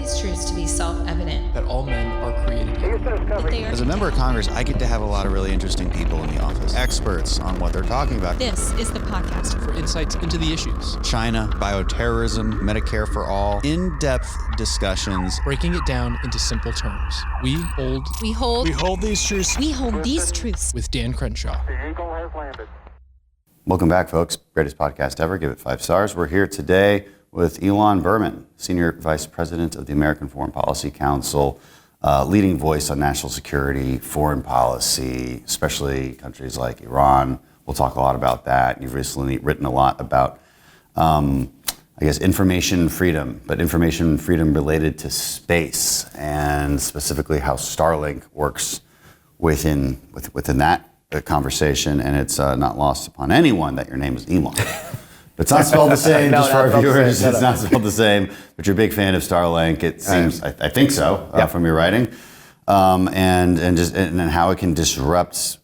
these truths to be self-evident. That all men are created equal. As a member of Congress, I get to have a lot of really interesting people in the office, experts on what they're talking about. This is the podcast For insights into the issues. China, bioterrorism, Medicare for all, in-depth discussions. Breaking it down into simple terms. We hold these truths. We hold these truths. with Dan Crenshaw. The Eagle has landed. Welcome back, folks. Greatest podcast ever. Give it 5 stars. We're here today with Ilan Berman, Senior Vice President of the American Foreign Policy Council, leading voice on national security, foreign policy, especially countries like Iran. We'll talk a lot about that. You've recently written a lot about, information freedom, but information freedom related to space, and specifically how Starlink works within that conversation. And it's not lost upon anyone that your name is Elon. It's not spelled the same, just for our viewers. It's not spelled the same, but you're a big fan of Starlink. It seems, I think so, from your writing, and how it can disrupt,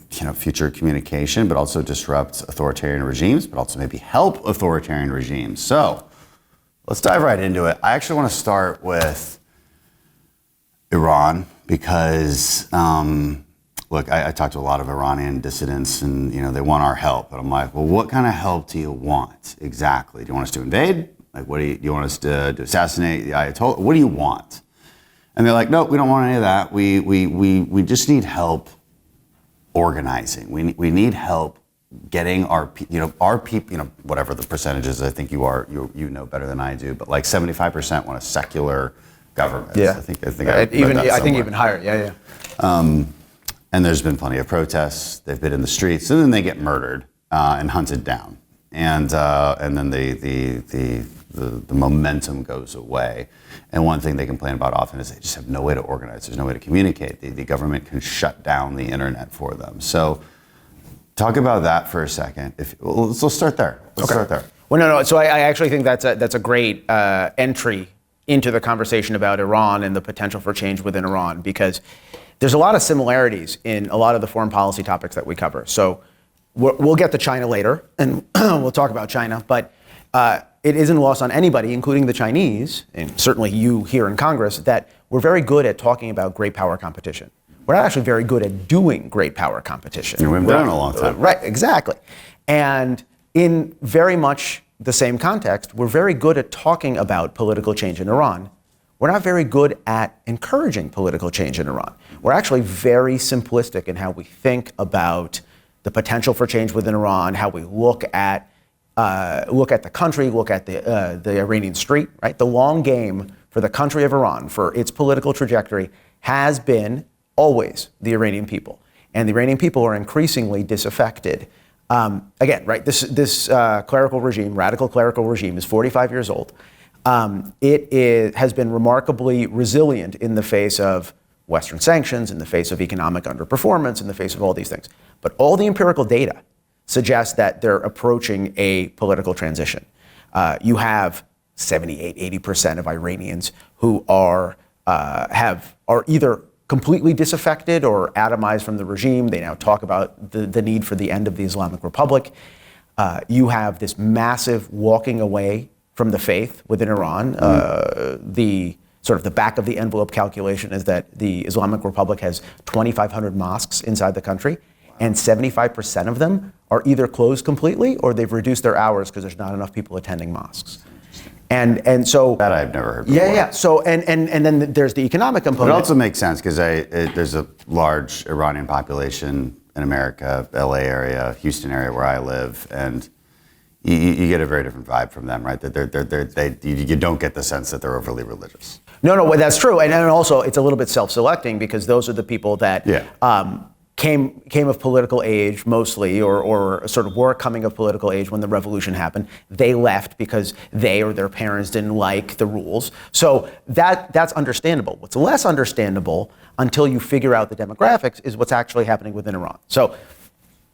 future communication, but also disrupt authoritarian regimes, but also maybe help authoritarian regimes. So let's dive right into it. I actually want to start with Iran because, look, I talked to a lot of Iranian dissidents, and they want our help. But I'm like, well, what kind of help do you want exactly? Do you want us to invade? Like, what do you want us to assassinate the Ayatollah? What do you want? And they're like, no, we don't want any of that. We just need help organizing. We need help getting our people, whatever the percentages. I think you know better than I do, but like 75% want a secular government. Yeah, I think even higher. Yeah. And there's been plenty of protests. They've been in the streets, and then they get murdered and hunted down, and then the momentum goes away. And one thing they complain about often is they just have no way to organize. There's no way to communicate. The government can shut down the internet for them. So, talk about that for a second. Let's start there. Start there. Well, no. So I actually think that's a great entry into the conversation about Iran and the potential for change within Iran, because there's a lot of similarities in a lot of the foreign policy topics that we cover. So we'll get to China later, and we'll talk about China, but it isn't lost on anybody, including the Chinese, and certainly you here in Congress, that we're very good at talking about great power competition. We're not actually very good at doing great power competition. We've done it a long time. Right, exactly. And in very much the same context, we're very good at talking about political change in Iran. We're not very good at encouraging political change in Iran. We're actually very simplistic in how we think about the potential for change within Iran, how we look at the country, look at the Iranian street, right? The long game for the country of Iran, for its political trajectory, has been always the Iranian people. And the Iranian people are increasingly disaffected. Again, right, this clerical regime, radical clerical regime, is 45 years old. It has been remarkably resilient in the face of Western sanctions, in the face of economic underperformance, in the face of all these things. But all the empirical data suggests that they're approaching a political transition. You have 78, 80% of Iranians who are either completely disaffected or atomized from the regime. They now talk about the need for the end of the Islamic Republic. You have this massive walking away from the faith within Iran. The sort of the back of the envelope calculation is that the Islamic Republic has 2,500 mosques inside the country, and 75% of them are either closed completely or they've reduced their hours because there's not enough people attending mosques. And so that I've never heard before. Yeah. So and then there's the economic component. It also makes sense because there's a large Iranian population in America, LA area, Houston area where I live, and you get a very different vibe from them, right? That you don't get the sense that they're overly religious. No, that's true, and also it's a little bit self-selecting because those are the people that came of political age mostly, or sort of were coming of political age when the revolution happened. They left because they or their parents didn't like the rules. So that's understandable. What's less understandable until you figure out the demographics is what's actually happening within Iran. So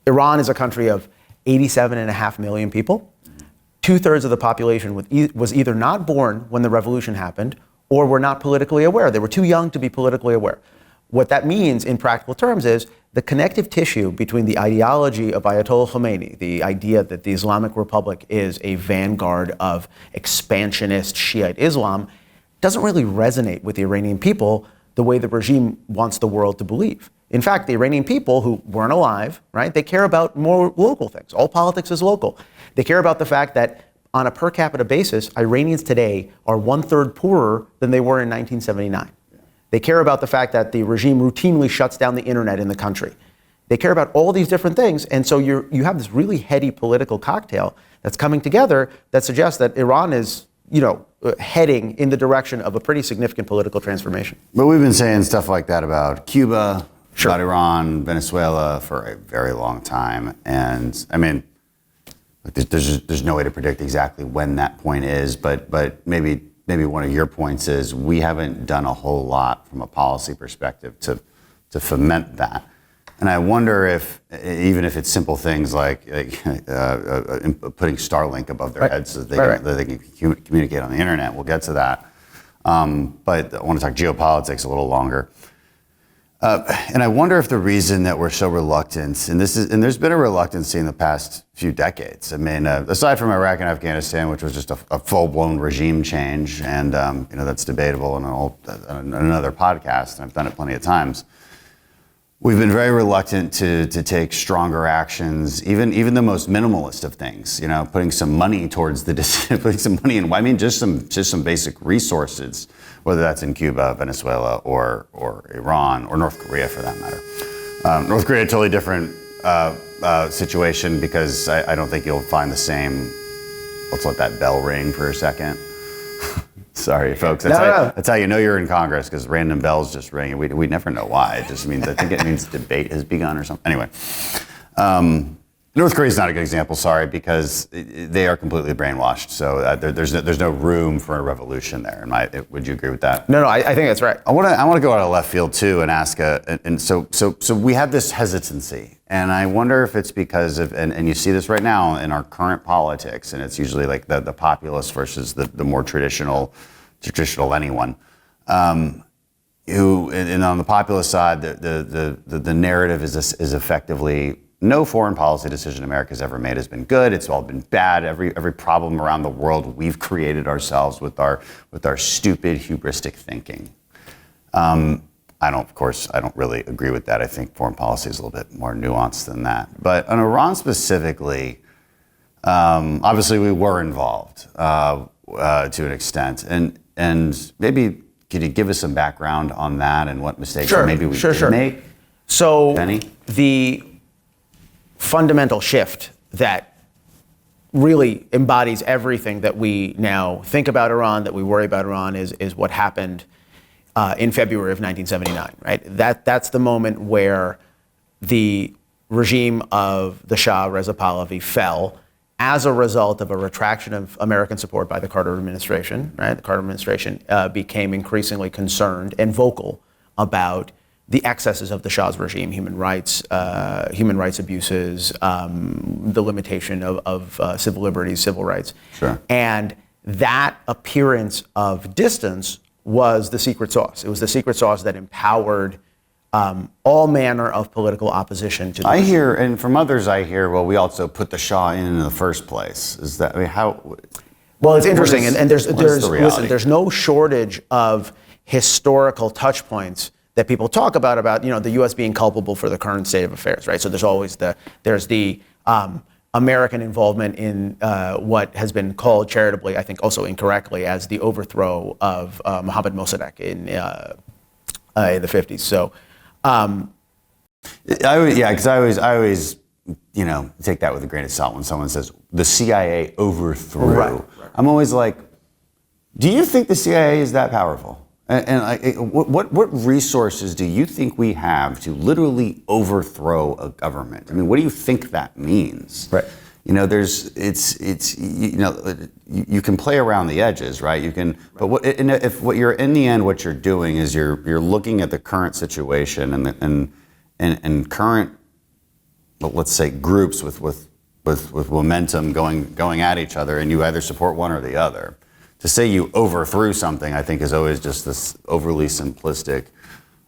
Iran is a country of 87.5 million people. 2/3 of the population was either not born when the revolution happened or were not politically aware. They were too young to be politically aware. What that means in practical terms is the connective tissue between the ideology of Ayatollah Khomeini, the idea that the Islamic Republic is a vanguard of expansionist Shiite Islam, doesn't really resonate with the Iranian people the way the regime wants the world to believe. In fact, the Iranian people who weren't alive, right, they care about more local things. All politics is local. They care about the fact that on a per capita basis, Iranians today are 1/3 poorer than they were in 1979. They care about the fact that the regime routinely shuts down the internet in the country. They care about all these different things. And so you have this really heady political cocktail that's coming together that suggests that Iran is, heading in the direction of a pretty significant political transformation. But we've been saying stuff like that about Cuba, Sure. about Iran, Venezuela for a very long time. And I mean, there's no way to predict exactly when that point is, but maybe one of your points is we haven't done a whole lot from a policy perspective to foment that. And I wonder if, even if it's simple things like putting Starlink above their heads so that they can communicate on the internet, we'll get to that. But I want to talk geopolitics a little longer. And I wonder if the reason that we're so reluctant, and there's been a reluctancy in the past few decades. I mean, aside from Iraq and Afghanistan, which was just a full-blown regime change, and that's debatable in another podcast, and I've done it plenty of times. We've been very reluctant to take stronger actions, even the most minimalist of things. Putting some money towards putting some money in. I mean, just some basic resources, whether that's in Cuba, Venezuela, or Iran, or North Korea for that matter. North Korea, totally different situation because I don't think you'll find the same. Let's let that bell ring for a second. Sorry, folks. That's how you know you're in Congress, because random bells just ring. We never know why. It just means, I think it means debate has begun or something. Anyway, North Korea is not a good example, sorry, because they are completely brainwashed. So there's no room for a revolution there. Would you agree with that? No, I think that's right. I want to go out of left field too and ask, so we have this hesitancy. And I wonder if it's because of, and you see this right now in our current politics, and it's usually like the populist versus the more traditional anyone. And on the populist side, the narrative is effectively no foreign policy decision America's ever made has been good. It's all been bad. Every problem around the world we've created ourselves with our stupid hubristic thinking. I don't really agree with that. I think foreign policy is a little bit more nuanced than that. But on Iran specifically, obviously we were involved to an extent, and maybe could you give us some background on that and what mistakes maybe we did make? So Benny? The fundamental shift that really embodies everything that we now think about Iran, that we worry about Iran, is what happened in February of 1979, right? That's the moment where the regime of the Shah Reza Pahlavi fell as a result of a retraction of American support by the Carter administration, right? The Carter administration became increasingly concerned and vocal about the excesses of the Shah's regime, human rights abuses, the limitation of civil liberties, civil rights. Sure. And that appearance of distance was the secret sauce. It was the secret sauce that empowered all manner of political opposition to the regime. hear, and from others I hear, well, we also put the Shah in the first place. Is that, how? Well, it's interesting, and there's the reality? listen, there's no shortage of historical touch points that people talk about the U.S. being culpable for the current state of affairs, right? So there's always the American involvement in what has been called charitably, I think also incorrectly, as the overthrow of Mohammad Mossadegh in the 50s. So, because I always take that with a grain of salt when someone says the CIA overthrew. Right. I'm always like, do you think the CIA is that powerful? And what resources do you think we have to literally overthrow a government? I mean, what do you think that means? Right. You can play around the edges, right? You can, but what you're in the end, what you're doing is you're looking at the current situation and current, well, let's say groups with momentum going at each other, and you either support one or the other. To say you overthrew something, I think, is always just this overly simplistic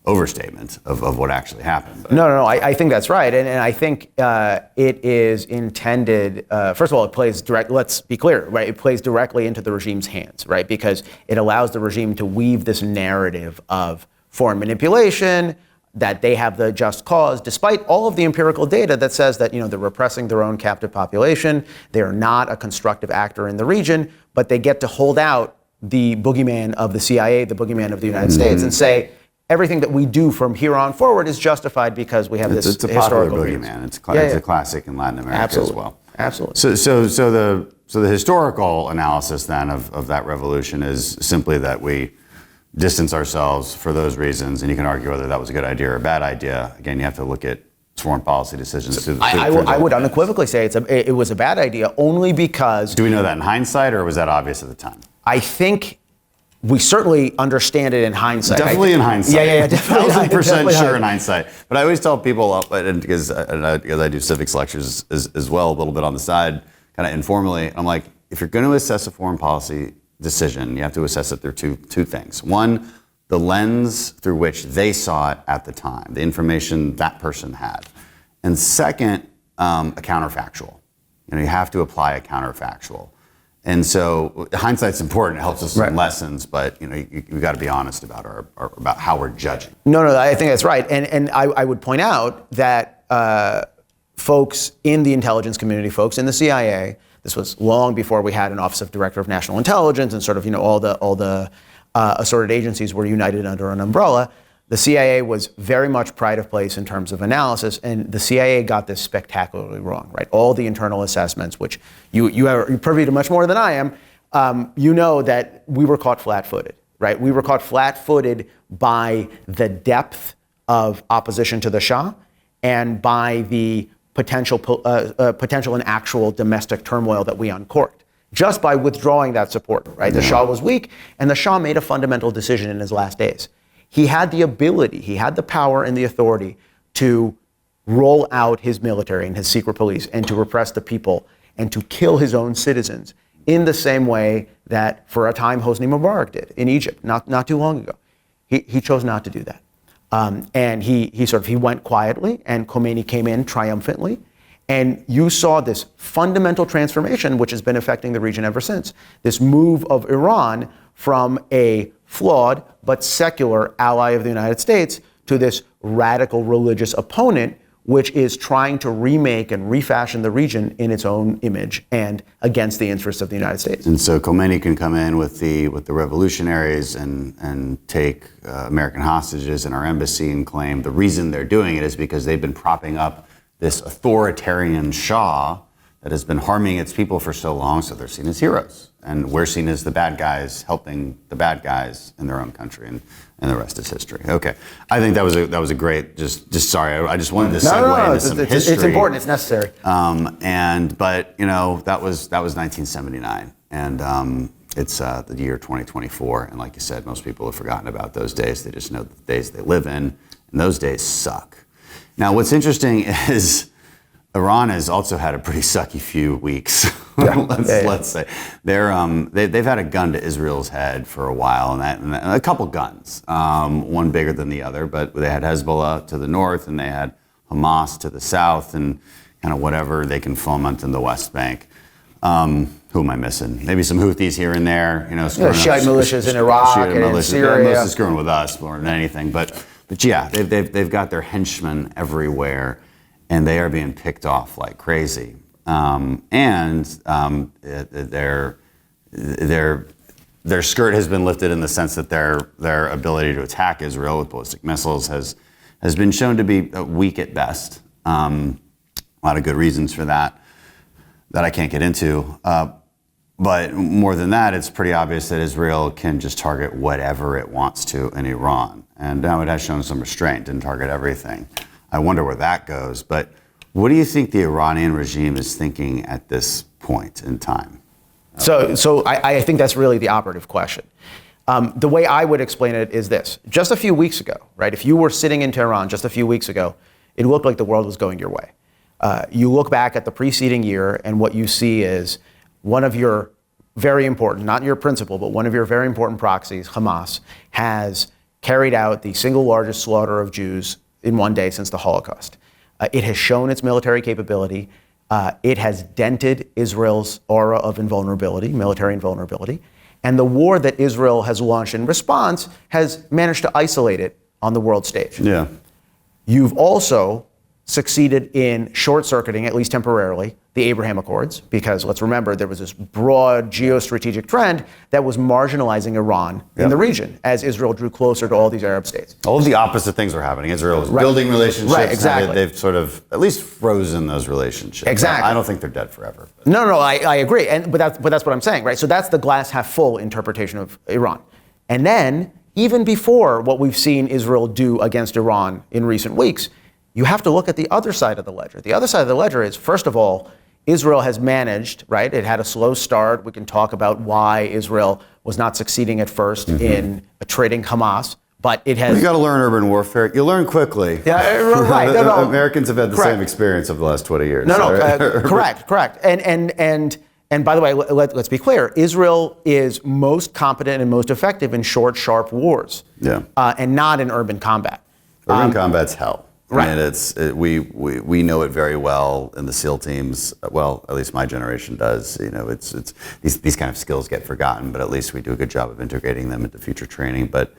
overstatement of what actually happened. No. I think that's right, and I think it is intended. First of all, it plays direct. Let's be clear, right? It plays directly into the regime's hands, right? Because it allows the regime to weave this narrative of foreign manipulation, that they have the just cause, despite all of the empirical data that says that they're repressing their own captive population. They are not a constructive actor in the region, but they get to hold out the boogeyman of the CIA, the boogeyman of the United States, and say, everything that we do from here on forward is justified because we have this historical boogeyman. It's a classic in Latin America as well. Absolutely. So the historical analysis then of that revolution is simply that we distance ourselves for those reasons, and you can argue whether that was a good idea or a bad idea. Again, you have to look at foreign policy decisions. I would unequivocally say it was a bad idea only because. Do we know that in hindsight, or was that obvious at the time? I think we certainly understand it in hindsight. Definitely in hindsight. Yeah, definitely. 1,000% sure in hindsight. But I always tell people, because I do civics lectures as well, a little bit on the side, kind of informally, I'm like, if you're going to assess a foreign policy decision, you have to assess it through two things. One, the lens through which they saw it at the time, the information that person had. And second, a counterfactual. You have to apply a counterfactual. And so hindsight's important. It helps us with lessons, but you've got to be honest about about how we're judging. No, I think that's right. And I would point out that folks in the intelligence community, folks in the CIA, this was long before we had an Office of Director of National Intelligence and sort of all the assorted agencies were united under an umbrella. The CIA was very much pride of place in terms of analysis, and the CIA got this spectacularly wrong, right? All the internal assessments, which you're privy to much more than I am, that we were caught flat-footed, right? We were caught flat-footed by the depth of opposition to the Shah and by the potential and actual domestic turmoil that we uncorked just by withdrawing that support, right? The Shah was weak, and the Shah made a fundamental decision in his last days. He had the ability, he had the power and the authority to roll out his military and his secret police and to repress the people and to kill his own citizens in the same way that for a time Hosni Mubarak did in Egypt, not too long ago. He chose not to do that. And he went quietly, and Khomeini came in triumphantly. And you saw this fundamental transformation, which has been affecting the region ever since. This move of Iran from a flawed but secular ally of the United States to this radical religious opponent, which is trying to remake and refashion the region in its own image and against the interests of the United States. And so Khomeini can come in with the revolutionaries and take American hostages in our embassy and claim the reason they're doing it is because they've been propping up this authoritarian Shah that has been harming its people for so long, so they're seen as heroes. And we're seen as the bad guys helping the bad guys in their own country, and the rest is history. Okay, I think that was a great. Just sorry, I just wanted to segue into some history. It's important. It's necessary. But that was 1979, and it's the year 2024, and like you said, most people have forgotten about those days. They just know the days they live in, and those days suck. Now, what's interesting is Iran has also had a pretty sucky few weeks. Let's say they've had a gun to Israel's head for a while, and a couple guns, one bigger than the other. But they had Hezbollah to the north, and they had Hamas to the south, and kind of whatever they can foment in the West Bank. Who am I missing? Maybe some Houthis here and there. Shiite militias in Iraq and Syria. They're mostly screwing with us more than anything. But yeah, they've got their henchmen everywhere. And they are being picked off like crazy, their skirt has been lifted in the sense that their ability to attack Israel with ballistic missiles has been shown to be weak at best. A lot of good reasons for that I can't get into. But more than that, it's pretty obvious that Israel can just target whatever it wants to in Iran, and now it has shown some restraint, didn't target everything. I wonder where that goes. But what do you think the Iranian regime is thinking at this point in time? So I think that's really the operative question. The way I would explain it is this. Just a few weeks ago, right, if you were sitting in Tehran just a few weeks ago, it looked like the world was going your way. You look back at the preceding year, and what you see is one of your very important, not your principal, but one of your very important proxies, Hamas, has carried out the single largest slaughter of Jews in one day since the Holocaust. It has shown its military capability. It has dented Israel's aura of invulnerability, military invulnerability. And the war that Israel has launched in response has managed to isolate it on the world stage. Yeah. You've also succeeded in short-circuiting, at least temporarily, the Abraham Accords, because let's remember there was this broad geostrategic trend that was marginalizing Iran in the region as Israel drew closer to all these Arab states. All of the opposite things were happening. Israel was building relationships. Right, exactly. They've sort of at least frozen those relationships. Exactly. I don't think they're dead forever. No, I agree. But that's what I'm saying, right? So that's the glass half full interpretation of Iran. And then, even before what we've seen Israel do against Iran in recent weeks, you have to look at the other side of the ledger. The other side of the ledger is, first of all, Israel has managed, right? It had a slow start. We can talk about why Israel was not succeeding at first in trading Hamas, but it has. Well, you got to learn urban warfare. You learn quickly. Yeah, right. No, Americans have had the same experience over the last 20 years. Correct. And by the way, let's be clear. Israel is most competent and most effective in short, sharp wars. Yeah. And not in urban combat. Urban combat's hell. Right. And we know it very well in the SEAL teams. Well, at least my generation does. You know, it's these kind of skills get forgotten, but at least we do a good job of integrating them into future training. But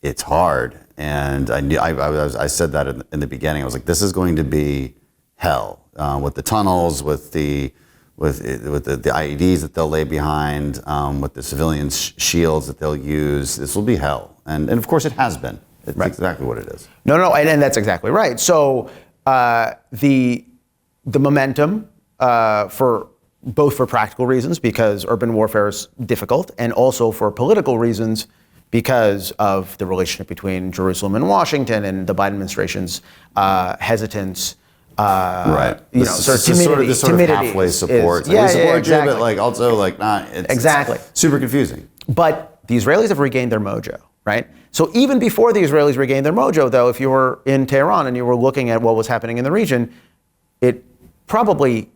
it's hard, and I said that in the beginning. I was like, this is going to be hell with the tunnels, with the IEDs that they'll lay behind, with the civilian shields that they'll use. This will be hell, and of course it has been. It's exactly what it is. No, and that's exactly right. So the momentum for both for practical reasons, because urban warfare is difficult, and also for political reasons, because of the relationship between Jerusalem and Washington and the Biden administration's hesitance. Right. You know, sort of halfway support. Exactly. But like also like not. Exactly. It's super confusing. But the Israelis have regained their mojo, right? So even before the Israelis regained their mojo, though, if you were in Tehran and you were looking at what was happening in the region, it probably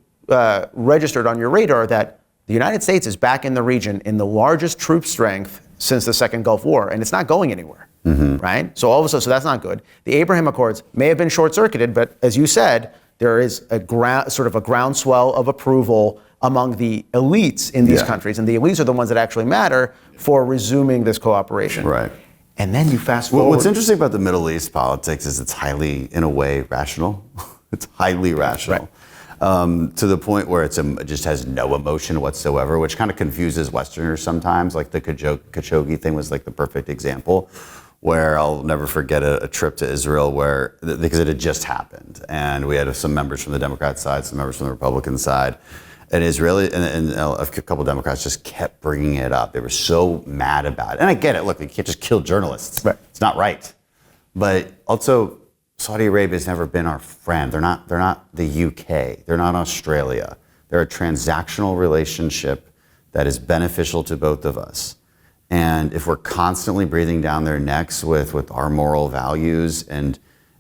registered on your radar that the United States is back in the region in the largest troop strength since the Second Gulf War, and it's not going anywhere, right? So all of a sudden, so that's not good. The Abraham Accords may have been short-circuited, but as you said, there is a groundswell of approval among the elites in these countries, and the elites are the ones that actually matter for resuming this cooperation. Right. And then you fast forward. What's interesting about the Middle East politics is it's highly, in a way, rational. It's highly rational. Right. To the point where it just has no emotion whatsoever, which kind of confuses Westerners sometimes. Like the Khashoggi thing was like the perfect example, where I'll never forget a trip to Israel because it had just happened. And we had some members from the Democrat side, some members from the Republican side. And Israeli and a couple of Democrats just kept bringing it up. They were so mad about it. And I get it. Look, you can't just kill journalists. Right. It's not right. But also, Saudi Arabia has never been our friend. They're not the UK. They're not Australia. They're a transactional relationship that is beneficial to both of us. And if we're constantly breathing down their necks with our moral values and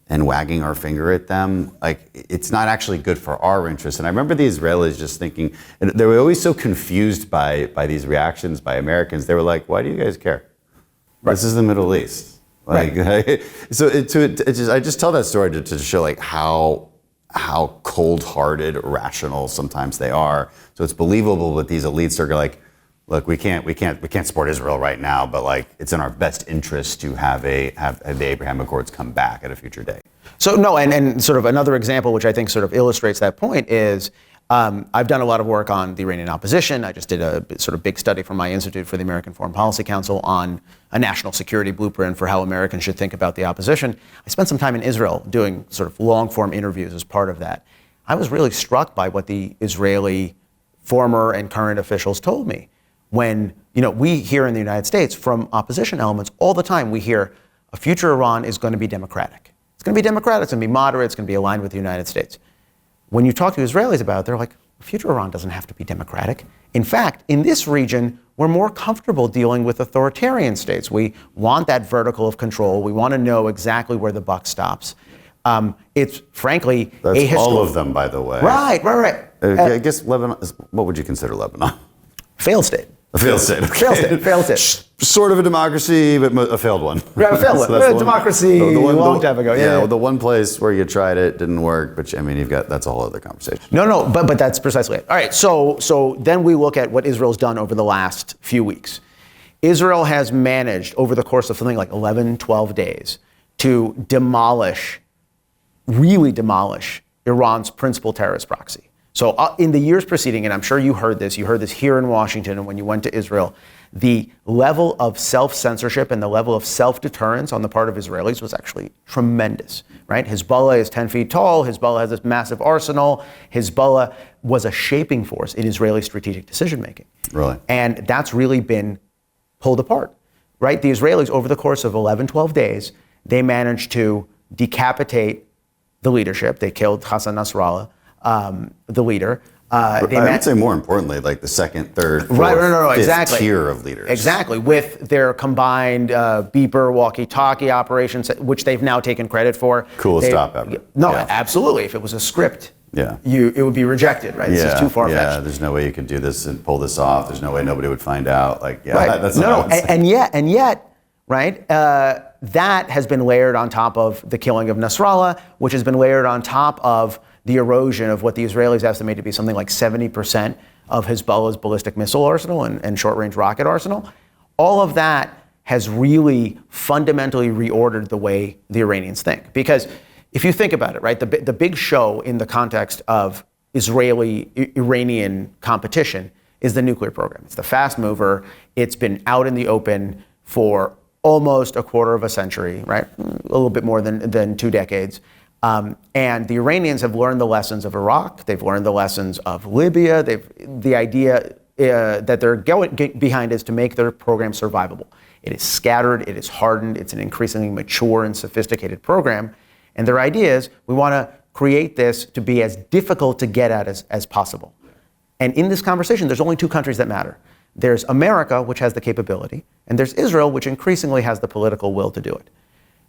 wagging our finger at them, like, it's not actually good for our interests. And I remember the Israelis just thinking, and they were always so confused by these reactions by Americans. They were like, why do you guys care? Right. This is the Middle East. Like, right. So I just tell that story to show like how cold-hearted, rational sometimes they are. So it's believable that these elites are like, look, we can't support Israel right now, but like it's in our best interest to have the Abraham Accords come back at a future date. So no, and sort of another example which I think sort of illustrates that point is I've done a lot of work on the Iranian opposition. I just did a sort of big study from my institute for the American Foreign Policy Council on a national security blueprint for how Americans should think about the opposition. I spent some time in Israel doing sort of long-form interviews as part of that. I was really struck by what the Israeli former and current officials told me. When, we hear in the United States from opposition elements all the time, we hear a future Iran is going to be democratic. It's going to be democratic, it's going to be moderate, it's going to be aligned with the United States. When you talk to Israelis about it, they're like, future Iran doesn't have to be democratic. In fact, in this region, we're more comfortable dealing with authoritarian states. We want that vertical of control. We want to know exactly where the buck stops. It's frankly That's all of them, by the way. Right. I guess Lebanon, what would you consider Lebanon? Failed state. A failed state. Okay. Failed state. Sort of a democracy, but a failed one. Yeah, a failed one. that's the Democracy a long time ago. Yeah. The one place where you tried it didn't work, but I mean, that's a whole other conversation. No, but that's precisely it. All right, so then we look at what Israel's done over the last few weeks. Israel has managed over the course of something like 11, 12 days to really demolish Iran's principal terrorist proxy. So in the years preceding, and I'm sure you heard this here in Washington and when you went to Israel, the level of self-censorship and the level of self-deterrence on the part of Israelis was actually tremendous, right? Hezbollah is 10 feet tall. Hezbollah has this massive arsenal. Hezbollah was a shaping force in Israeli strategic decision-making. Really? And that's really been pulled apart, right? The Israelis, over the course of 11, 12 days, they managed to decapitate the leadership. They killed Hassan Nasrallah, the leader. I would say more importantly, like the second, third, fourth, fifth exactly. tier of leaders. Exactly, with their combined beeper, walkie-talkie operations, which they've now taken credit for. Coolest stop ever. No, absolutely. If it was a script, it would be rejected, right? This is too far-fetched. Yeah, there's no way you could do this and pull this off. There's no way nobody would find out. Like, that's and yet, right? That has been layered on top of the killing of Nasrallah, which has been layered on top of the erosion of what the Israelis estimate to be something like 70% of Hezbollah's ballistic missile arsenal and short-range rocket arsenal. All of that has really fundamentally reordered the way the Iranians think. Because if you think about it, right, the big show in the context of Israeli-Iranian competition is the nuclear program. It's the fast mover. It's been out in the open for almost a quarter of a century, right? A little bit more than 2 decades. And the Iranians have learned the lessons of Iraq. They've learned the lessons of Libya. The idea that they're going behind is to make their program survivable. It is scattered. It is hardened. It's an increasingly mature and sophisticated program. And their idea is we want to create this to be as difficult to get at as possible. And in this conversation, there's only 2 countries that matter. There's America, which has the capability, and there's Israel, which increasingly has the political will to do it.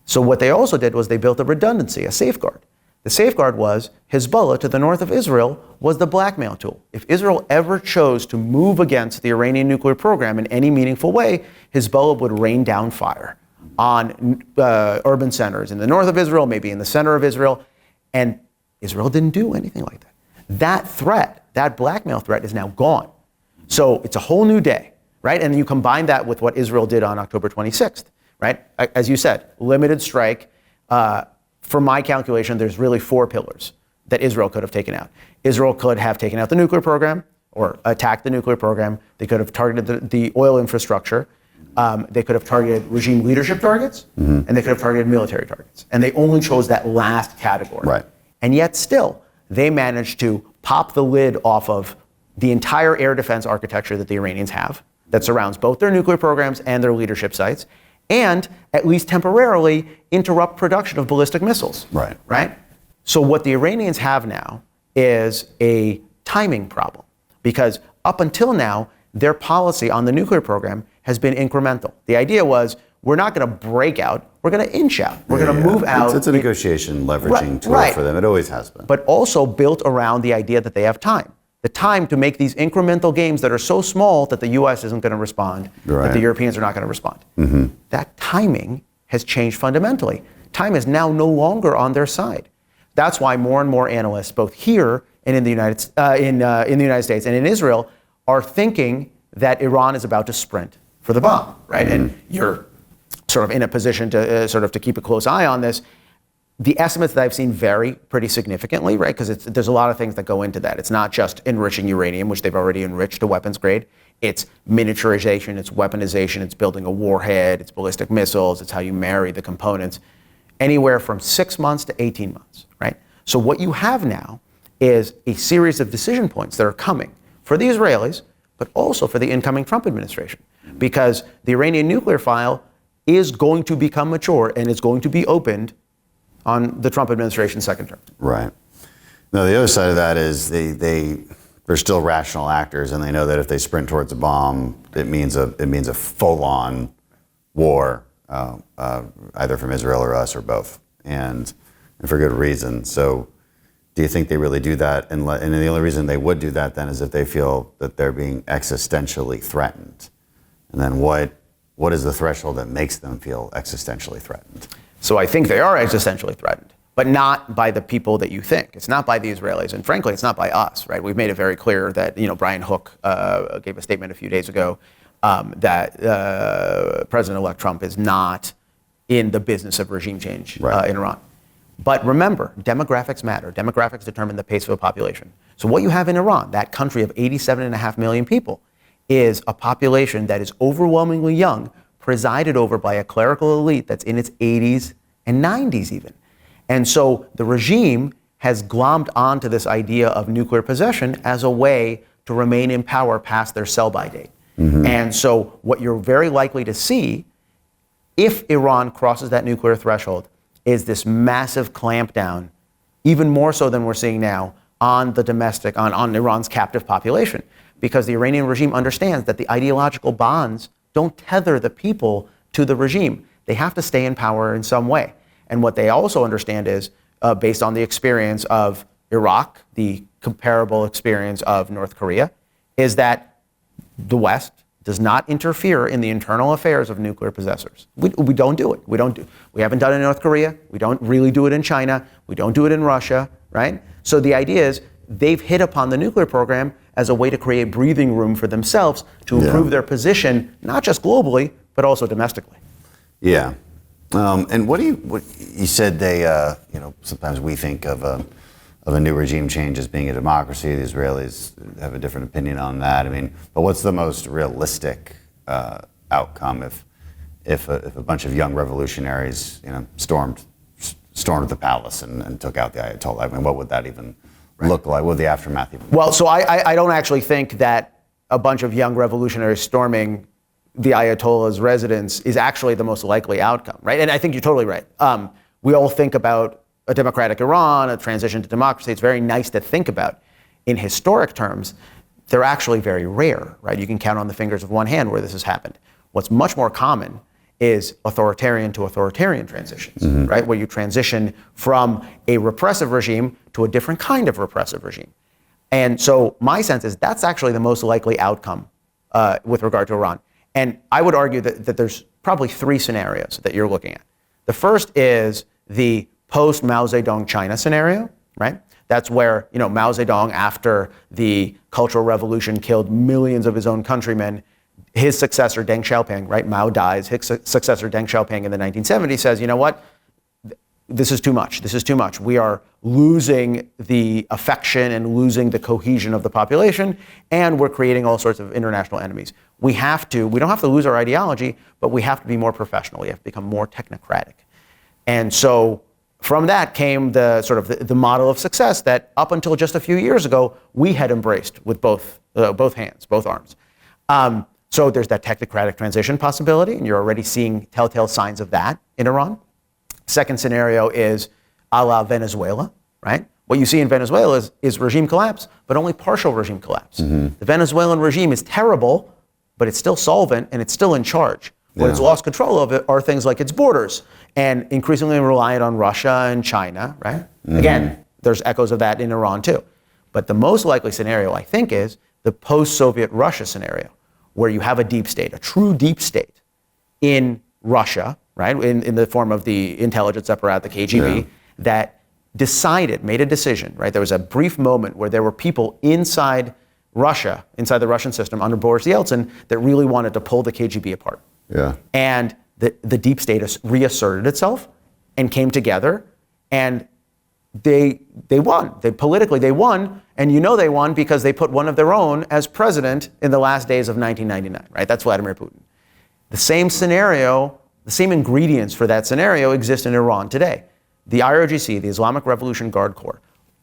So what they also did was they built a redundancy, a safeguard. The safeguard was Hezbollah to the north of Israel was the blackmail tool. If Israel ever chose to move against the Iranian nuclear program in any meaningful way, Hezbollah would rain down fire on urban centers in the north of Israel, maybe in the center of Israel. And Israel didn't do anything like that. That threat, that blackmail threat is now gone. So it's a whole new day, right? And you combine that with what Israel did on October 26th. Right? As you said, limited strike. For my calculation, there's really 4 pillars that Israel could have taken out. Israel could have taken out the nuclear program or attacked the nuclear program. They could have targeted the oil infrastructure. They could have targeted regime leadership targets, and they could have targeted military targets. And they only chose that last category. Right. And yet still, they managed to pop the lid off of the entire air defense architecture that the Iranians have that surrounds both their nuclear programs and their leadership sites, and at least temporarily interrupt production of ballistic missiles. Right? So what the Iranians have now is a timing problem, because up until now, their policy on the nuclear program has been incremental. The idea was, we're not going to break out, we're going to inch out. We're going to move out. It's a negotiation leveraging tool for them. It always has been. But also built around the idea that they have time. The time to make these incremental gains that are so small that the U.S. isn't going to respond, that the Europeans are not going to respond. That timing has changed fundamentally. Time is now no longer on their side. That's why more and more analysts, both here and in the United States and in Israel, are thinking that Iran is about to sprint for the bomb, right? And you're sort of in a position to to keep a close eye on this. The estimates that I've seen vary pretty significantly, right? Because there's a lot of things that go into that. It's not just enriching uranium, which they've already enriched to weapons grade. It's miniaturization, it's weaponization, it's building a warhead, it's ballistic missiles, it's how you marry the components. Anywhere from 6 months to 18 months, right? So what you have now is a series of decision points that are coming for the Israelis, but also for the incoming Trump administration. Because the Iranian nuclear file is going to become mature and is going to be opened on the Trump administration's second term. Right. No, the other side of that is they're still rational actors, and they know that if they sprint towards a bomb, it means a full-on war, either from Israel or us or both, and for good reason. So do you think they really do that? And the only reason they would do that then is if they feel that they're being existentially threatened. And then what is the threshold that makes them feel existentially threatened? So I think they are existentially threatened, but not by the people that you think. It's not by the Israelis, and frankly, it's not by us, right? We've made it very clear that, Brian Hook gave a statement a few days ago that President-elect Trump is not in the business of regime change in Iran. But remember, demographics matter. Demographics determine the pace of a population. So what you have in Iran, that country of 87.5 million people, is a population that is overwhelmingly young, presided over by a clerical elite that's in its 80s and 90s even. And so the regime has glommed onto this idea of nuclear possession as a way to remain in power past their sell-by date. And so what you're very likely to see, if Iran crosses that nuclear threshold, is this massive clampdown, even more so than we're seeing now, on the domestic, on Iran's captive population. Because the Iranian regime understands that the ideological bonds don't tether the people to the regime. They have to stay in power in some way. And what they also understand is, based on the experience of Iraq, the comparable experience of North Korea, is that the West does not interfere in the internal affairs of nuclear possessors. We don't do it. We haven't done it in North Korea. We don't really do it in China. We don't do it in Russia, right? So the idea is they've hit upon the nuclear program as a way to create breathing room for themselves to improve their position, not just globally, but also domestically. Yeah. And what you said they, sometimes we think of a new regime change as being a democracy. The Israelis have a different opinion on that. I mean, but what's the most realistic outcome if a bunch of young revolutionaries, stormed the palace and took out the Ayatollah? I mean, what would that even look like? What would the aftermath even? Well, so I don't actually think that a bunch of young revolutionaries storming the Ayatollah's residence is actually the most likely outcome, right? And I think you're totally right. We all think about a democratic Iran, a transition to democracy. It's very nice to think about. In historic terms, they're actually very rare, right? You can count on the fingers of one hand where this has happened. What's much more common is authoritarian to authoritarian transitions, right? Where you transition from a repressive regime to a different kind of repressive regime. And so my sense is that's actually the most likely outcome with regard to Iran. And I would argue that there's probably three scenarios that you're looking at. The first is the post-Mao Zedong China scenario, right? That's where, Mao Zedong, after the Cultural Revolution, killed millions of his own countrymen. His successor, Deng Xiaoping, right? Mao dies. His successor, Deng Xiaoping, in the 1970s says, you know what? This is too much. This is too much. We are losing the affection and losing the cohesion of the population, and we're creating all sorts of international enemies. We don't have to lose our ideology, but we have to be more professional. We have to become more technocratic. And so from that came the model of success that up until just a few years ago, we had embraced with both hands, both arms. So there's that technocratic transition possibility, and you're already seeing telltale signs of that in Iran. Second scenario is a la Venezuela, right? What you see in Venezuela is regime collapse, but only partial regime collapse. The Venezuelan regime is terrible, but it's still solvent and it's still in charge. What it's lost control of it are things like its borders and increasingly reliant on Russia and China, right? Again, there's echoes of that in Iran too. But the most likely scenario, I think, is the post-Soviet Russia scenario, where you have a deep state, a true deep state in Russia, right? In the form of the intelligence apparatus, the KGB, that made a decision, right? There was a brief moment where there were people inside Russia, inside the Russian system under Boris Yeltsin, that really wanted to pull the KGB apart. Yeah. And the deep state reasserted itself and came together, and they won. Politically, they won, and they won because they put one of their own as president in the last days of 1999, right? That's Vladimir Putin. The same scenario, the same ingredients for that scenario exist in Iran today. The IRGC, the Islamic Revolutionary Guard Corps.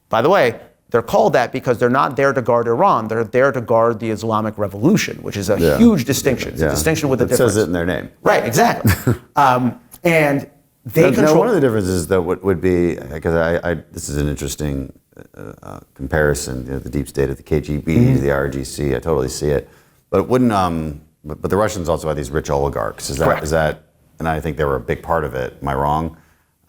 By the way, they're called that because they're not there to guard Iran. They're there to guard the Islamic Revolution, which is a huge distinction. It's a distinction with a difference. It says it in their name. Right, exactly. And they control. Now, one of the differences that would be, because this is an interesting comparison, the deep state of the KGB, the IRGC, I totally see it. But it wouldn't, but the Russians also had these rich oligarchs. Is that, and I think they were a big part of it. Am I wrong?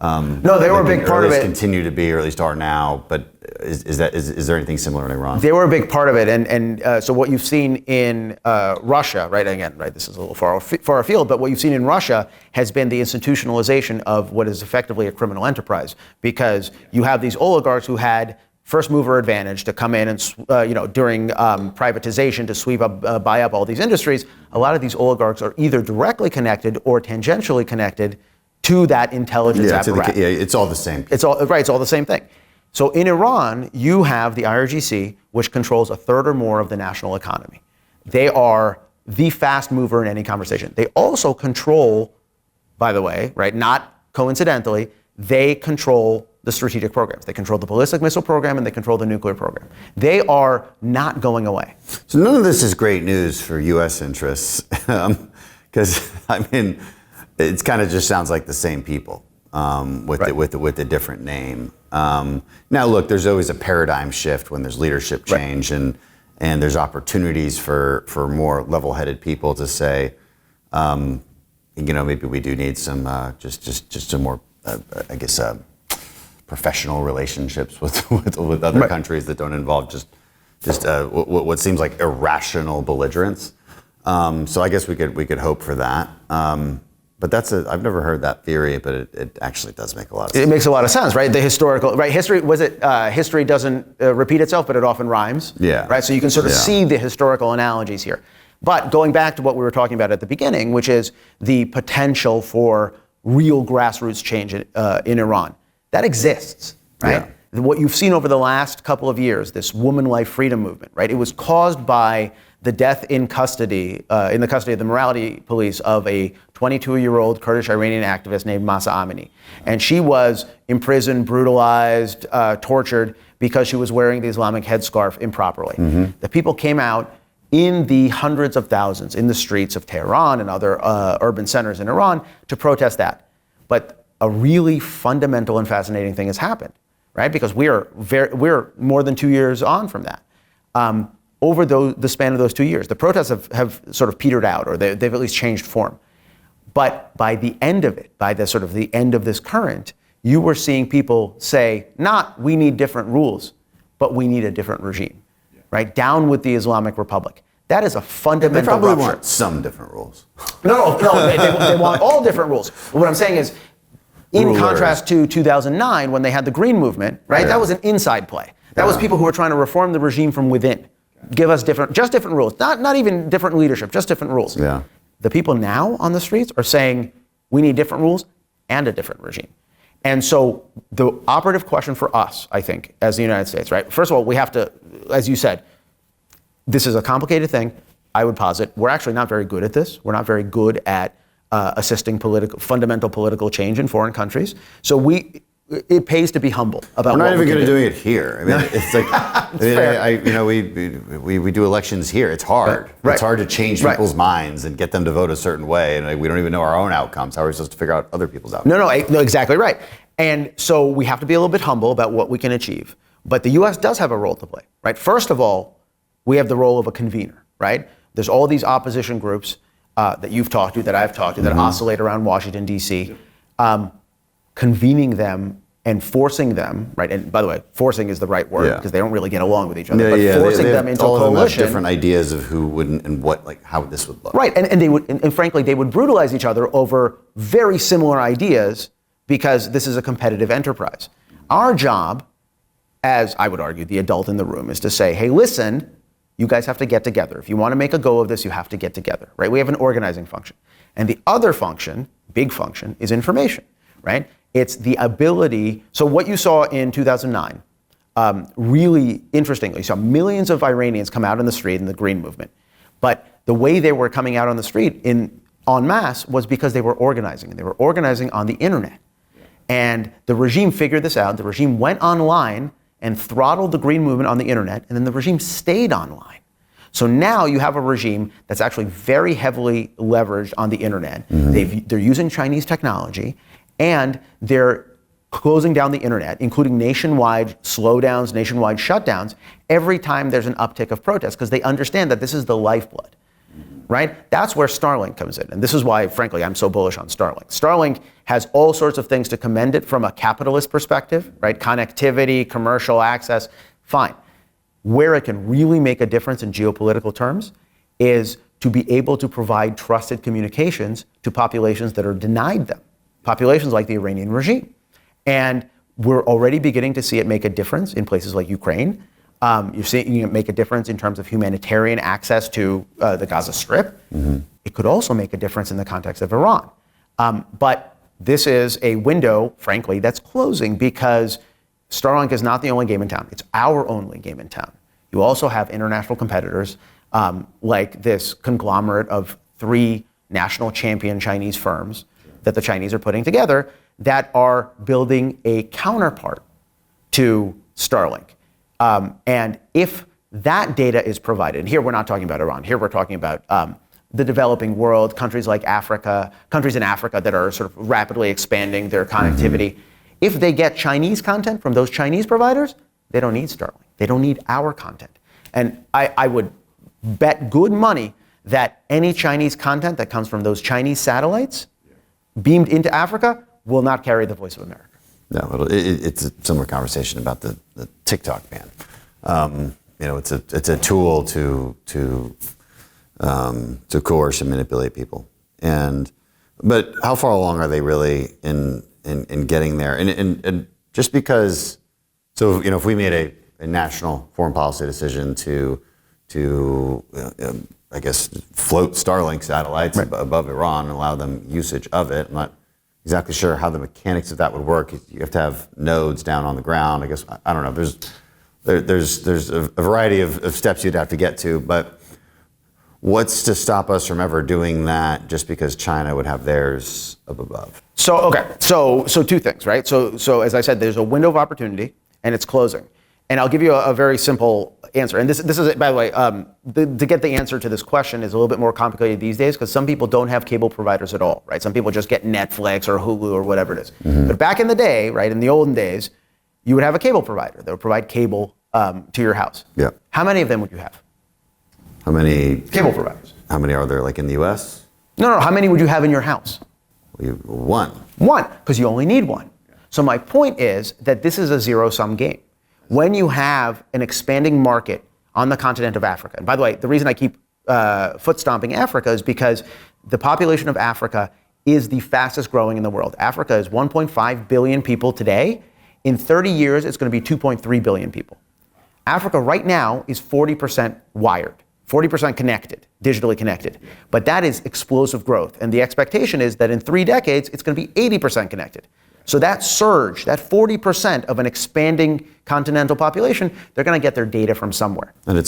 No, they were a big part of it. Continue to be, or at least are now. But is there anything similar in Iran? They were a big part of it, and so what you've seen in Russia, right? Again, right? This is a little far afield, but what you've seen in Russia has been the institutionalization of what is effectively a criminal enterprise, because you have these oligarchs who had first mover advantage to come in and during privatization to sweep up, buy up all these industries. A lot of these oligarchs are either directly connected or tangentially connected to that intelligence apparatus. It's all the same. It's all the same thing. So in Iran, you have the IRGC, which controls a third or more of the national economy. They are the fast mover in any conversation. They also control, by the way, right, not coincidentally, they control the strategic programs. They control the ballistic missile program and they control the nuclear program. They are not going away. So none of this is great news for U.S. interests, because I mean, it kind of just sounds like the same people with a different name. Now, look, there's always a paradigm shift when there's leadership change, and there's opportunities for more level-headed people to say, maybe we do need some just some more, I guess, professional relationships with other countries that don't involve just what seems like irrational belligerence. So I guess we could hope for that. But I've never heard that theory, but it actually does make a lot of sense. It makes a lot of sense, right? The historical, right? History doesn't repeat itself, but it often rhymes. Yeah. Right. So you can sort of see the historical analogies here. But going back to what we were talking about at the beginning, which is the potential for real grassroots change in Iran, that exists, right? Yeah. What you've seen over the last couple of years, this woman life freedom movement, right? It was caused by the death in the custody of the morality police of a 22-year-old Kurdish Iranian activist named Mahsa Amini. And she was imprisoned, brutalized, tortured because she was wearing the Islamic headscarf improperly. Mm-hmm. The people came out in the hundreds of thousands in the streets of Tehran and other urban centers in Iran to protest that. But a really fundamental and fascinating thing has happened, right? Because we're more than 2 years on from that. Over the span of those 2 years, the protests have sort of petered out, or they've at least changed form. But by the end of it, by the end of this current, you were seeing people say, not we need different rules, but we need a different regime, right? Down with the Islamic Republic. That is a fundamental They probably rupture. want some different rules. No, they want all different rules. What I'm saying is, in contrast to 2009, when they had the Green Movement, right? That was an inside play. That was people who were trying to reform the regime from within. Give us different rules. Not even different leadership, just different rules. Yeah. The people now on the streets are saying, we need different rules and a different regime. And so the operative question for us, I think, as the United States, right? First of all, we have to, as you said, this is a complicated thing. I would posit we're actually not very good at this. We're not very good at assisting fundamental political change in foreign countries. So it pays to be humble about. We're not even good at doing it here. I mean, it's like we do elections here. It's hard. Right. It's hard to change people's minds and get them to vote a certain way, and we don't even know our own outcomes. How are we supposed to figure out other people's outcomes? No, exactly right. And so we have to be a little bit humble about what we can achieve. But the U.S. does have a role to play, right? First of all, we have the role of a convener, right? There's all these opposition groups that you've talked to, that I've talked to, that oscillate around Washington, D.C., convening them and forcing them, right? And by the way, forcing is the right word because they don't really get along with each other. But forcing them into a coalition. Different ideas of who wouldn't and what, like how this would look. Right, and they would, and frankly, they would brutalize each other over very similar ideas because this is a competitive enterprise. Our job, as I would argue, the adult in the room, is to say, hey, listen, you guys have to get together. If you want to make a go of this, you have to get together, right? We have an organizing function. And the other function, big function, is information, right? It's the ability, so what you saw in 2009, really interestingly, you saw millions of Iranians come out in the street in the Green Movement. But the way they were coming out on the street en masse was because they were organizing, and they were organizing on the internet. And the regime figured this out. The regime went online and throttled the Green Movement on the internet, and then the regime stayed online. So now you have a regime that's actually very heavily leveraged on the internet. Mm-hmm. They're using Chinese technology, and they're closing down the internet, including nationwide slowdowns, nationwide shutdowns, every time there's an uptick of protest, because they understand that this is the lifeblood. right? That's where Starlink comes in. And this is why, frankly, I'm so bullish on Starlink. Starlink has all sorts of things to commend it from a capitalist perspective, right? Connectivity, commercial access, fine. Where it can really make a difference in geopolitical terms is to be able to provide trusted communications to populations that are denied them, populations like the Iranian regime. And we're already beginning to see it make a difference in places like Ukraine. You're seeing it make a difference in terms of humanitarian access to the Gaza Strip. It could also make a difference in the context of Iran. But this is a window, frankly, that's closing because Starlink is not the only game in town. It's our only game in town. You also have international competitors like this conglomerate of 3 national champion Chinese firms that the Chinese are putting together that are building a counterpart to Starlink. And if that data is provided, and here we're not talking about Iran, here we're talking about the developing world, countries like Africa, countries in Africa that are sort of rapidly expanding their connectivity. If they get Chinese content from those Chinese providers, they don't need Starlink. They don't need our content. And I would bet good money that any Chinese content that comes from those Chinese satellites beamed into Africa will not carry the voice of America. No, it's a similar conversation about the TikTok ban. It's a tool to coerce and manipulate people. But how far along are they really in getting there? And just because, if we made a national foreign policy decision to I guess float Starlink satellites above Iran and allow them usage of it, I'm not exactly sure how the mechanics of that would work. You have to have nodes down on the ground. I guess I don't know. There's a variety of steps you'd have to get to, but what's to stop us from ever doing that just because China would have theirs up above? So 2 things, right? So as I said, there's a window of opportunity and it's closing. And I'll give you a very simple answer. And this is, by the way, to get the answer to this question is a little bit more complicated these days because some people don't have cable providers at all, right? Some people just get Netflix or Hulu or whatever it is. But back in the day, right, in the olden days, you would have a cable provider that would provide cable to your house. Yeah. How many of them would you have? How many cable providers? How many are there, like in the U.S.? No. How many would you have in your house? One. One, because you only need one. So my point is that this is a zero-sum game. When you have an expanding market on the continent of Africa, and by the way, the reason I keep foot stomping Africa is because the population of Africa is the fastest growing in the world. Africa is 1.5 billion people today. In 30 years, it's going to be 2.3 billion people. Africa right now is 40% wired, 40% connected, digitally connected. But that is explosive growth. And the expectation is that in 3 decades, it's going to be 80% connected. So that surge, that 40% of an expanding continental population, they're going to get their data from somewhere. And it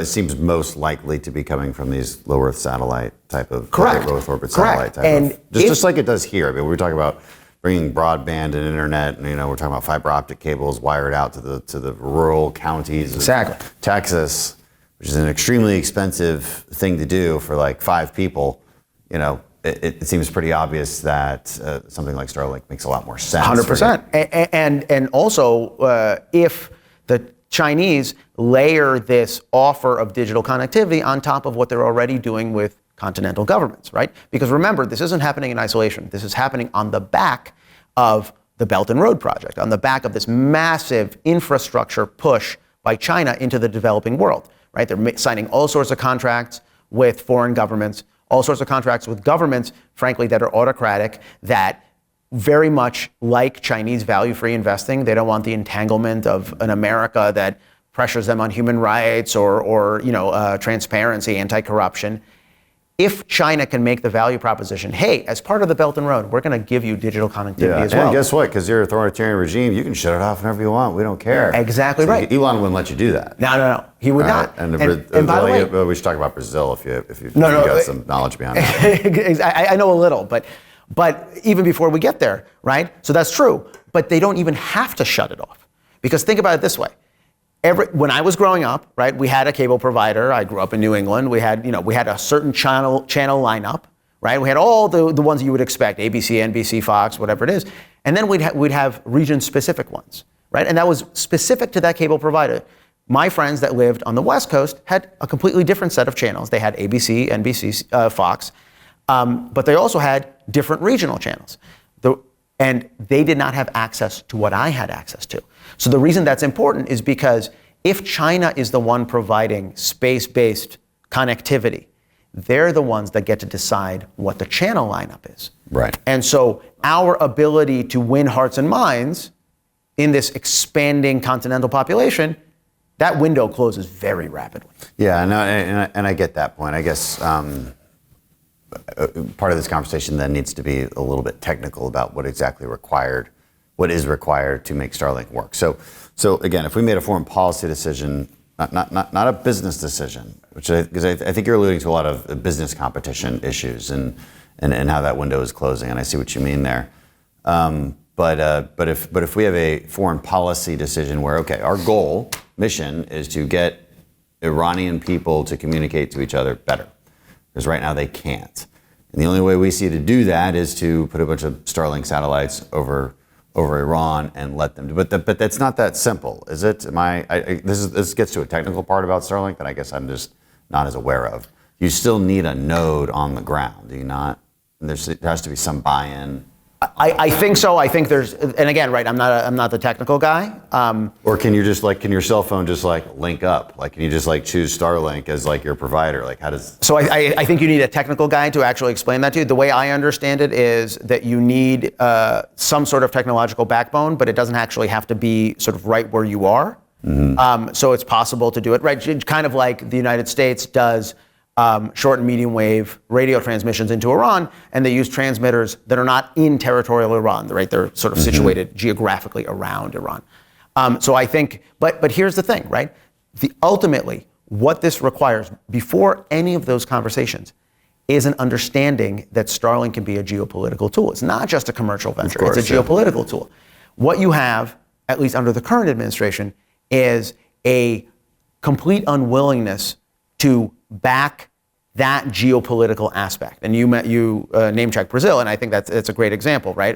seems most likely to be coming from these low Earth satellite type of Correct. low Earth orbit Correct. satellite type of, just like it does here. I mean, we're talking about bringing broadband and internet, and we're talking about fiber optic cables wired out to the rural counties of Texas, which is an extremely expensive thing to do for like 5 people. It seems pretty obvious that something like Starlink makes a lot more sense. 100%. And also, if the Chinese layer this offer of digital connectivity on top of what they're already doing with continental governments, right? Because remember, this isn't happening in isolation. This is happening on the back of the Belt and Road Project, on the back of this massive infrastructure push by China into the developing world, right? They're signing all sorts of contracts with foreign governments, all sorts of contracts with governments, frankly, that are autocratic, that very much like Chinese value-free investing. They don't want the entanglement of an America that pressures them on human rights or transparency, anti-corruption. If China can make the value proposition, hey, as part of the Belt and Road, we're going to give you digital connectivity as well. And guess what? Because you're an authoritarian regime, you can shut it off whenever you want. We don't care. Exactly right. Elon wouldn't let you do that. No. He would not. And by the way, we should talk about Brazil if you got some knowledge behind that. I know a little, but even before we get there, right? So that's true. But they don't even have to shut it off. Because think about it this way. When I was growing up, right, we had a cable provider. I grew up in New England. We had a certain channel lineup, right? We had all the ones you would expect, ABC, NBC, Fox, whatever it is. And then we'd have region-specific ones, right? And that was specific to that cable provider. my friends that lived on the West Coast had a completely different set of channels. They had ABC, NBC, Fox, but they also had different regional channels. And they did not have access to what I had access to. So the reason that's important is because if China is the one providing space-based connectivity, they're the ones that get to decide what the channel lineup is. Right. And so our ability to win hearts and minds in this expanding continental population, that window closes very rapidly. Yeah, and I get that point. I guess part of this conversation then needs to be a little bit technical about what is required to make Starlink work. So again, if we made a foreign policy decision, not a business decision, because I think you're alluding to a lot of business competition issues and how that window is closing, and I see what you mean there. But if we have a foreign policy decision where, okay, our mission is to get Iranian people to communicate to each other better, because right now they can't. And the only way we see to do that is to put a bunch of Starlink satellites over Iran and let them do. But that's not that simple, is it? This gets to a technical part about Starlink that I guess I'm just not as aware of. You still need a node on the ground, do you not? There has to be some buy-in. I think so. I think there's, and again, right, I'm not the technical guy. Or can you just can your cell phone just link up? Can you just choose Starlink as your provider? How does? So I think you need a technical guy to actually explain that to you. The way I understand it is that you need some sort of technological backbone, but it doesn't actually have to be sort of right where you are. Mm-hmm. So it's possible to do it, right? Kind of like the United States does short and medium wave radio transmissions into Iran, and they use transmitters that are not in territorial Iran, right? They're sort of situated geographically around Iran. So I think, but here's the thing, right? Ultimately, what this requires before any of those conversations is an understanding that Starlink can be a geopolitical tool. It's not just a commercial venture, it's a geopolitical tool. What you have, at least under the current administration, is a complete unwillingness to back that geopolitical aspect. And you name-checked Brazil, and I think that's a great example, right?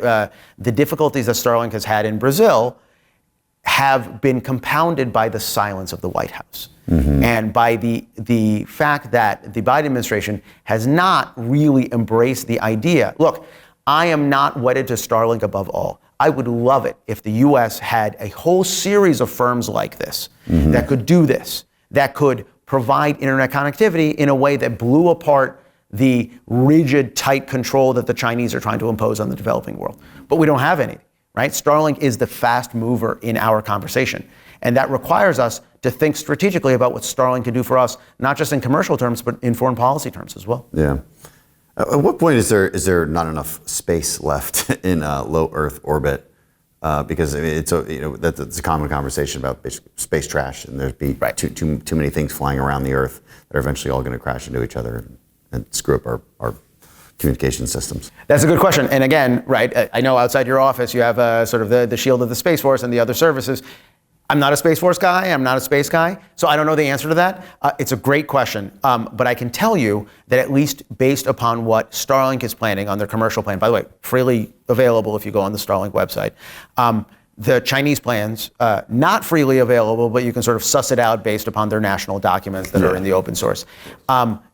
The difficulties that Starlink has had in Brazil have been compounded by the silence of the White House. Mm-hmm. And by the fact that the Biden administration has not really embraced the idea. Look, I am not wedded to Starlink above all. I would love it if the US had a whole series of firms like this that could do this, that could provide internet connectivity in a way that blew apart the rigid, tight control that the Chinese are trying to impose on the developing world. But we don't have any, right? Starlink is the fast mover in our conversation. And that requires us to think strategically about what Starlink can do for us, not just in commercial terms, but in foreign policy terms as well. Yeah. At what point is there not enough space left in low Earth orbit? Because it's a common conversation about space trash, and there'd be too many things flying around the Earth that are eventually all going to crash into each other and screw up our communication systems. That's a good question. And again, right, I know outside your office you have sort of the shield of the Space Force and the other services. I'm not a Space Force guy. I'm not a space guy. So I don't know the answer to that. It's a great question. But I can tell you that at least based upon what Starlink is planning on their commercial plan, by the way, freely available if you go on the Starlink website, the Chinese plans, not freely available, but you can sort of suss it out based upon their national documents that are in the open source.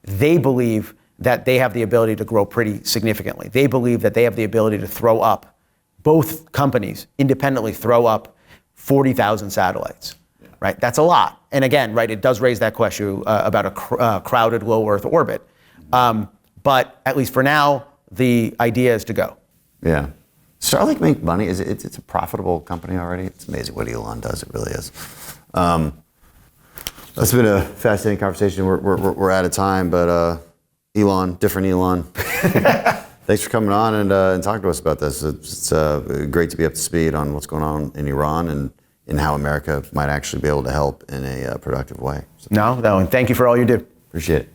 They believe that they have the ability to grow pretty significantly. They believe that they have the ability to throw up, both companies independently throw up 40,000 satellites, right? That's a lot. And again, right, it does raise that question about a crowded low Earth orbit. But at least for now, the idea is to go. Yeah. Starlink make money? It's a profitable company already? It's amazing what Elon does. It really is. That's been a fascinating conversation. We're out of time, but Elon, different Elon. Thanks for coming on and talking to us about this. It's great to be up to speed on what's going on in Iran and how America might actually be able to help in a productive way. So. No, and thank you for all you do. Appreciate it.